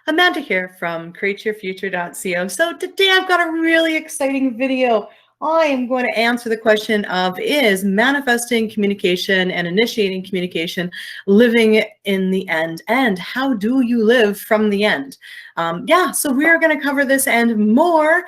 Amanda here from createyourfuture.co. So today I've got a really exciting video. I am going to answer the question of, is manifesting communication and initiating communication living in the end? And how do you live from the end? So we're going to cover this and more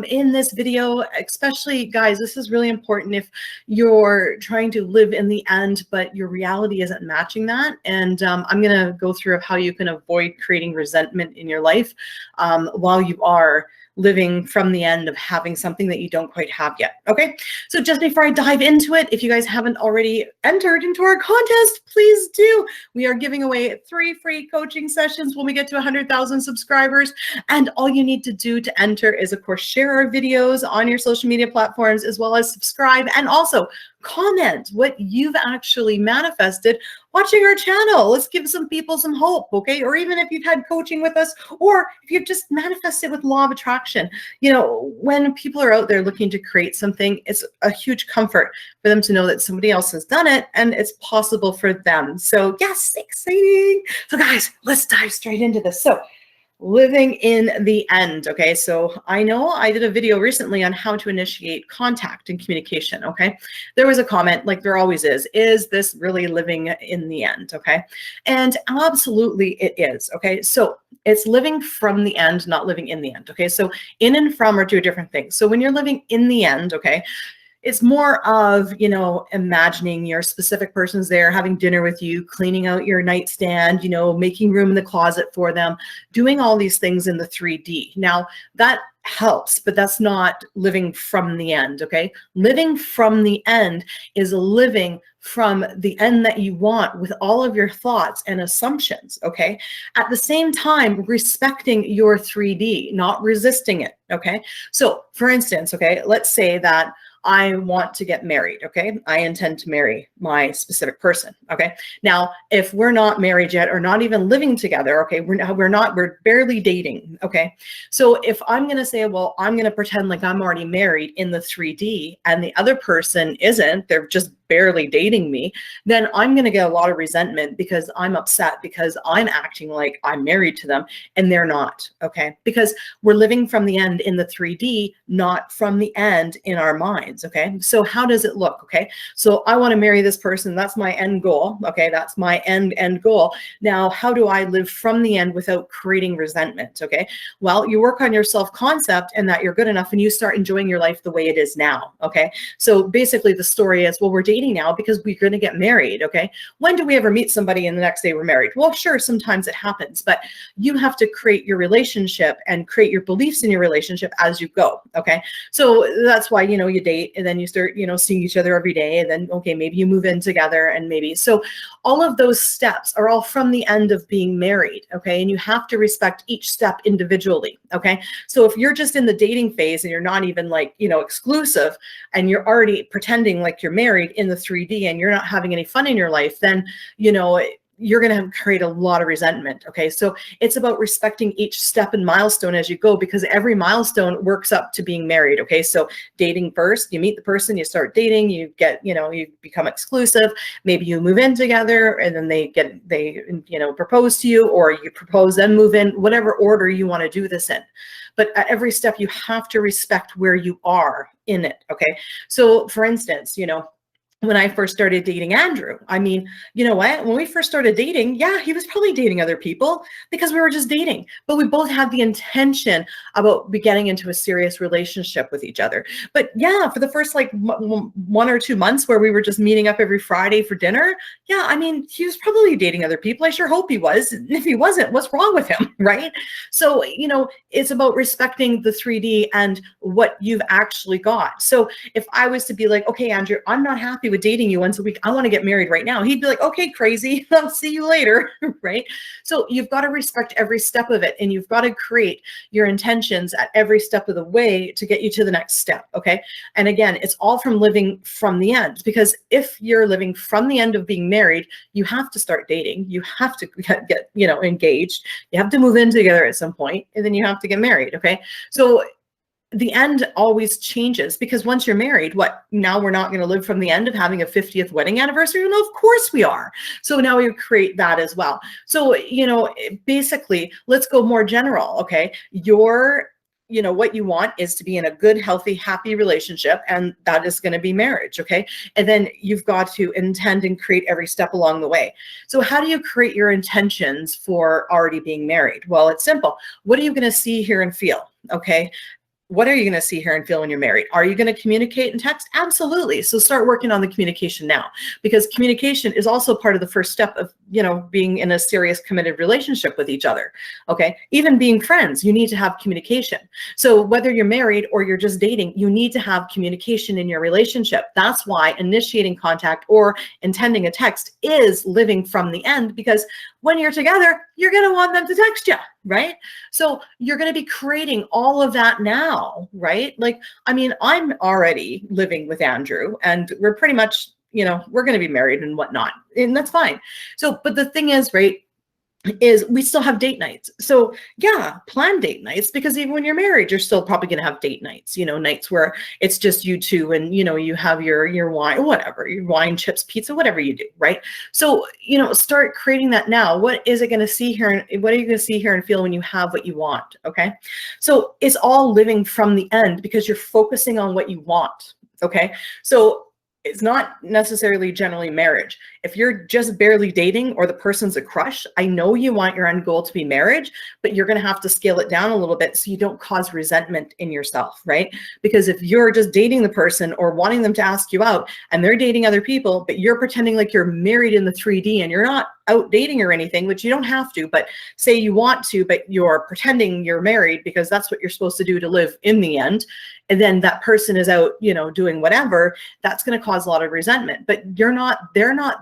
in this video, especially guys, this is really important if you're trying to live in the end, but your reality isn't matching that. And I'm going to go through how you can avoid creating resentment in your life while you are living from the end of having something that you don't quite have yet. Okay, so just before I dive into it, if you guys haven't already entered into our contest, please do. We are giving away 3 free coaching sessions when we get to 100,000 subscribers. And all you need to do to enter is, of course, share our videos on your social media platforms, as well as subscribe, and also comment what you've actually manifested watching our channel. Let's give some people some hope, okay? Or even if you've had coaching with us, or if you've just manifested with law of attraction. You know, when people are out there looking to create something, it's a huge comfort for them to know that somebody else has done it and it's possible for them. So yes, exciting. So guys, let's dive straight into this. So living in the end, okay? So I know I did a video recently on how to initiate contact and communication, okay? There was a comment, like there always is this really living in the end, okay? And absolutely it is, okay? So it's living from the end, not living in the end, okay? So in and from are 2 different things. So when you're living in the end, okay, it's more of, you know, imagining your specific person's there, having dinner with you, cleaning out your nightstand, you know, making room in the closet for them, doing all these things in the 3D. Now, that helps, but that's not living from the end, okay? Living from the end is living from the end that you want with all of your thoughts and assumptions, okay? At the same time, respecting your 3D, not resisting it, okay? So, for instance, okay, let's say that I want to get married, okay? I intend to marry my specific person, okay? Now, if we're not married yet or not even living together, okay, we're barely dating, okay? So if I'm going to say, well, I'm going to pretend like I'm already married in the 3D and the other person isn't, they're just barely dating me, then I'm going to get a lot of resentment because I'm upset because I'm acting like I'm married to them and they're not, okay? Because we're living from the end in the 3D, not from the end in our minds, okay? So how does it look, okay? So I want to marry this person. That's my end goal, okay? That's my end goal. Now, how do I live from the end without creating resentment, okay? Well, you work on your self-concept and that you're good enough and you start enjoying your life the way it is now, okay? So basically the story is, well, we're dating now because we're going to get married, okay? When do we ever meet somebody and the next day we're married? Well, sure, sometimes it happens, but you have to create your relationship and create your beliefs in your relationship as you go, okay? So that's why, you know, you date and then you start, you know, seeing each other every day and then, okay, maybe you move in together and maybe, so all of those steps are all from the end of being married, okay? And you have to respect each step individually, okay? So if you're just in the dating phase and you're not even like, you know, exclusive and you're already pretending like you're married in the 3D and you're not having any fun in your life, then, you know, you're going to create a lot of resentment, okay? So it's about respecting each step and milestone as you go, because every milestone works up to being married, okay? So dating first, you meet the person, you start dating, you get, you know, you become exclusive, maybe you move in together and then they, you know, propose to you, or you propose then move in, whatever order you want to do this in. But at every step, you have to respect where you are in it, okay? So for instance, you know, when I first started dating Andrew, I mean, you know what? When we first started dating, yeah, he was probably dating other people because we were just dating, but we both had the intention about getting into a serious relationship with each other. But yeah, for the first like 1 or 2 months where we were just meeting up every Friday for dinner, yeah, I mean, he was probably dating other people. I sure hope he was. And if he wasn't, what's wrong with him, right? So, you know, it's about respecting the 3D and what you've actually got. So if I was to be like, okay, Andrew, I'm not happy with dating you once a week, I want to get married right now, he'd be like, okay, crazy, I'll see you later, right? So you've got to respect every step of it, and you've got to create your intentions at every step of the way to get you to the next step, okay? And again, it's all from living from the end, because if you're living from the end of being married, you have to start dating, you have to get, you know, engaged, you have to move in together at some point, and then you have to get married, okay? So the end always changes, because once you're married, what, now we're not going to live from the end of having a 50th wedding anniversary? No, of course we are. So now we create that as well. So, basically, let's go more general. Okay. What you want is to be in a good, healthy, happy relationship, and that is going to be marriage. Okay. And then you've got to intend and create every step along the way. So how do you create your intentions for already being married? Well, it's simple. What are you going to see, hear, and feel? Okay. What are you going to see, hear, and feel when you're married? Are you going to communicate and text? Absolutely. So start working on the communication now, because communication is also part of the first step of, being in a serious, committed relationship with each other. Okay. Even being friends, you need to have communication. So whether you're married or you're just dating, you need to have communication in your relationship. That's why initiating contact or intending a text is living from the end, because when you're together, you're going to want them to text you, right? So you're going to be creating all of that now, right? Like, I mean, I'm already living with Andrew, and we're pretty much, we're going to be married and whatnot, and that's fine. So, but the thing is, right, is we still have date nights. So yeah, plan date nights, because even when you're married, you're still probably going to have date nights, nights where it's just you two, and you have your wine, whatever, your wine, chips, pizza, whatever you do, right? So start creating that now. What is it going to see here, and what are you going to see, here, and feel when you have what you want? Okay, so it's all living from the end, because you're focusing on what you want. Okay, so it's not necessarily generally marriage. If you're just barely dating, or the person's a crush, I know you want your end goal to be marriage, but you're going to have to scale it down a little bit so you don't cause resentment in yourself, right? Because if you're just dating the person or wanting them to ask you out, and they're dating other people, but you're pretending like you're married in the 3D, and you're not out dating or anything, which you don't have to, but say you want to, but you're pretending you're married because that's what you're supposed to do to live in the end. And then that person is out, doing whatever, that's going to cause a lot of resentment. But they're not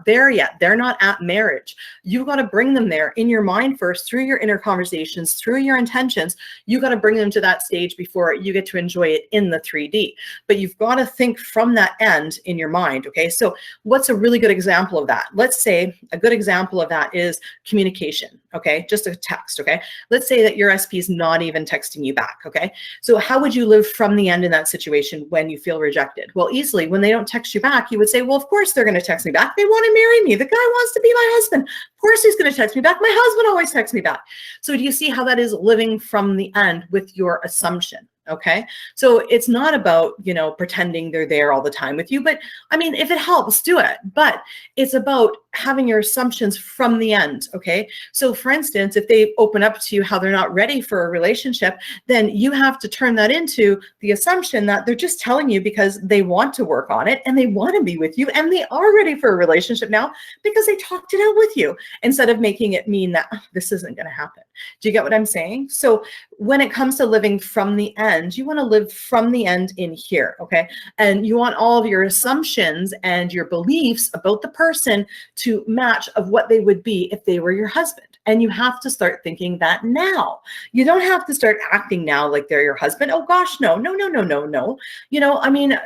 there yet. They're not at marriage. You've got to bring them there in your mind first, through your inner conversations, through your intentions. You got to bring them to that stage before you get to enjoy it in the 3D. But you've got to think from that end in your mind. Okay. So what's a really good example of that? Let's say a good example of that is communication. Okay. Just a text. Okay. Let's say that your SP is not even texting you back. Okay. So how would you live from the end in that situation when you feel rejected? Well, easily, when they don't text you back, you would say, well, of course they're going to text me back. They want to marry me. The guy wants to be my husband. Of course he's going to text me back. My husband always texts me back. So do you see how that is living from the end with your assumption? Okay. So it's not about, pretending they're there all the time with you, but I mean, if it helps, do it, but it's about having your assumptions from the end. Okay. So for instance, if they open up to you how they're not ready for a relationship, then you have to turn that into the assumption that they're just telling you because they want to work on it and they want to be with you and they are ready for a relationship now because they talked it out with you, instead of making it mean that this isn't going to happen. Do you get what I'm saying? So when it comes to living from the end, you want to live from the end in here. Okay. And you want all of your assumptions and your beliefs about the person to match of what they would be if they were your husband. And you have to start thinking that now. You don't have to start acting now like they're your husband. Oh gosh, no. I mean,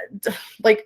I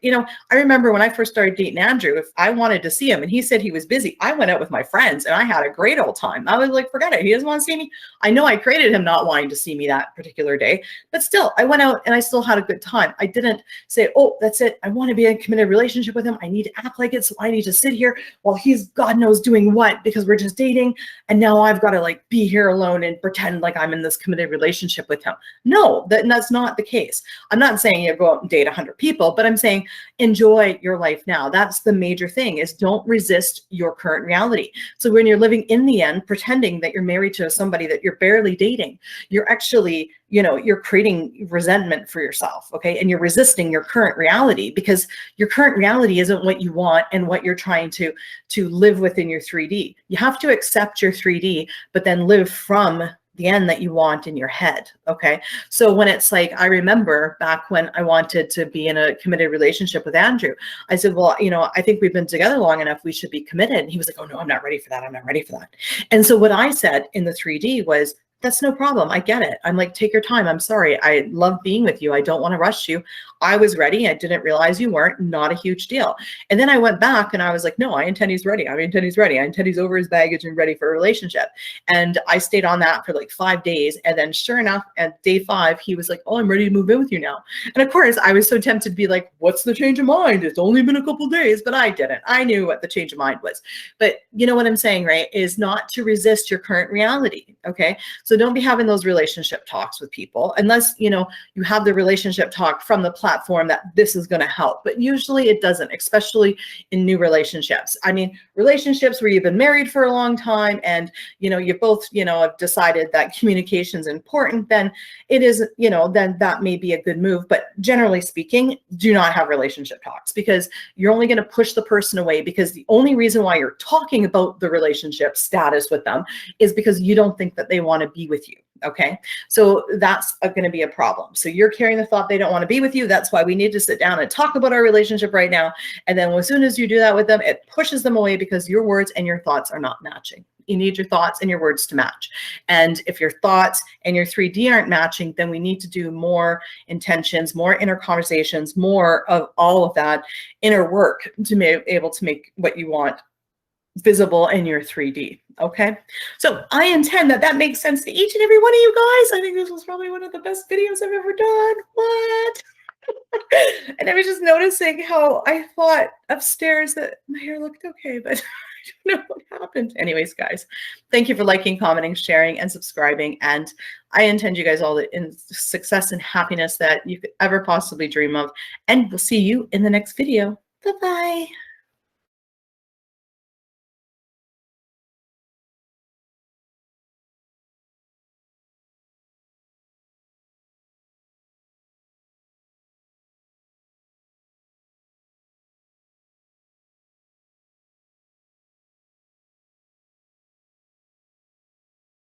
remember when I first started dating Andrew, if I wanted to see him and he said he was busy, I went out with my friends and I had a great old time. I was like, forget it. He doesn't want to see me. I know I created him not wanting to see me that particular day, but still I went out and I still had a good time. I didn't say, oh, that's it. I want to be in a committed relationship with him. I need to act like it. So I need to sit here while he's God knows doing what, because we're just dating. And now I've got to be here alone and pretend like I'm in this committed relationship with him. No, that's not the case. I'm not saying you go out and date 100 people, but I'm saying enjoy your life now. That's the major thing, is don't resist your current reality. So when you're living in the end, pretending that you're married to somebody that you're barely dating, you're actually, you're creating resentment for yourself. Okay. And you're resisting your current reality because your current reality isn't what you want and what you're trying to live within your 3D. You have to accept your 3D, but then live from the end that you want in your head. Okay. So when it's like, I remember back when I wanted to be in a committed relationship with Andrew, I said, well, I think we've been together long enough. We should be committed. And he was like, oh no, I'm not ready for that. I'm not ready for that. And so what I said in the 3D was, that's no problem. I get it. I'm like, take your time. I'm sorry. I love being with you. I don't want to rush you. I was ready. I didn't realize you weren't. Not a huge deal. And then I went back and I was like, no, I intend he's ready. I intend he's ready. I intend he's over his baggage and ready for a relationship. And I stayed on that for like 5 days. And then sure enough, at day 5, he was like, oh, I'm ready to move in with you now. And of course, I was so tempted to be like, what's the change of mind? It's only been a couple days, but I didn't. I knew what the change of mind was. But you know what I'm saying, right? Is not to resist your current reality. Okay. So don't be having those relationship talks with people unless, you know, you have the relationship talk from the platform that this is going to help. But usually it doesn't, especially in new relationships. I mean, relationships where you've been married for a long time and, you know, you both, you know, have decided that communication is important, then it is, you know, then that may be a good move. But generally speaking, do not have relationship talks because you're only going to push the person away, because the only reason why you're talking about the relationship status with them is because you don't think that they want to be with you. Okay. So that's going to be a problem. So you're carrying the thought they don't want to be with you. That's why we need to sit down and talk about our relationship right now. And then as soon as you do that with them, it pushes them away because your words and your thoughts are not matching. You need your thoughts and your words to match. And if your thoughts and your 3D aren't matching, then we need to do more intentions, more inner conversations, more of all of that inner work to be able to make what you want visible in your 3D. Okay. So I intend that that makes sense to each and every one of you guys. I think this was probably one of the best videos I've ever done. What? And I was just noticing how I thought upstairs that my hair looked okay, but I don't know what happened. Anyways, guys, thank you for liking, commenting, sharing, and subscribing. And I intend you guys all in success and happiness that you could ever possibly dream of. And we'll see you in the next video. Bye-bye.